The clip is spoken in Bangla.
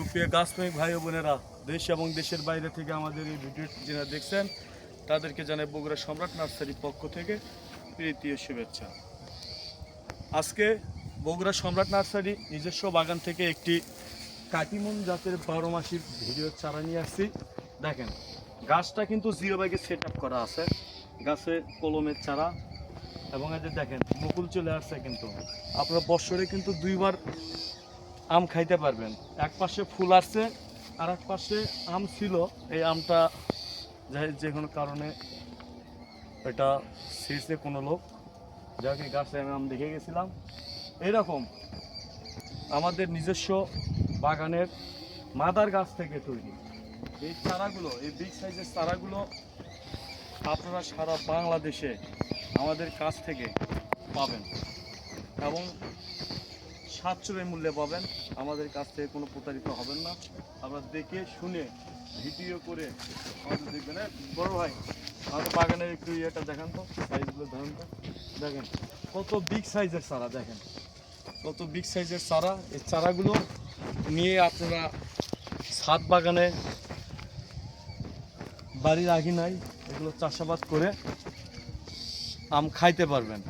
সুপ্রিয় গাছপ্রেমিক ভাই ও বোনেরা, দেশ এবং দেশের বাইরে থেকে আমাদের এই ভিডিওটি যারা দেখছেন তাদেরকে জানাই বগুড়া সম্রাট নার্সারির পক্ষ থেকে প্রীতি ও শুভেচ্ছা। আজকে বগুড়া সম্রাট নার্সারি নিজস্ব বাগান থেকে একটি কাটিমন জাতের 12 মাসির ভিডিও চারা নিয়ে আসছি। দেখেন, গাছটা কিন্তু জিরো ব্যাগে সেট আপ করা আছে, গাছে কলমের চারা, এবং এদের দেখেন মুকুল চলে আসছে। কিন্তু আপনারা বছরে কিন্তু দুইবার আম খাইতে পারবেন। এক পাশে ফুল আসছে আর এক পাশে আম ছিল, এই আমটা যে কোনো কারণে এটা ছিঁড়ছে কোনো লোক, যাকে গাছে আমি আম দেখে গেছিলাম। এরকম আমাদের নিজস্ব বাগানের মাদার গাছ থেকে তৈরি এই চারাগুলো, এই বিগ সাইজের চারাগুলো আপনারা সারা বাংলাদেশে আমাদের কাছ থেকে পাবেন এবং সাশ্রয়ী মূল্যে পাবেন। আমাদের কাছ থেকে কোনো প্রতারিত হবেন না। আপনারা দেখে শুনে ভিডিও করে আমাদের দেখবেন। বড় ভাই, আমাদের বাগানের একটু ইয়েটা দেখান তো, সাইজগুলো ধরেন তো। দেখেন কত বিগ সাইজের চারা, দেখেন কত বিগ সাইজের চারা। এই চারাগুলো নিয়ে আপনারা ছাদ বাগানে, বাড়ির আঙিনায় এগুলো চাষাবাদ করে আম খাইতে পারবেন।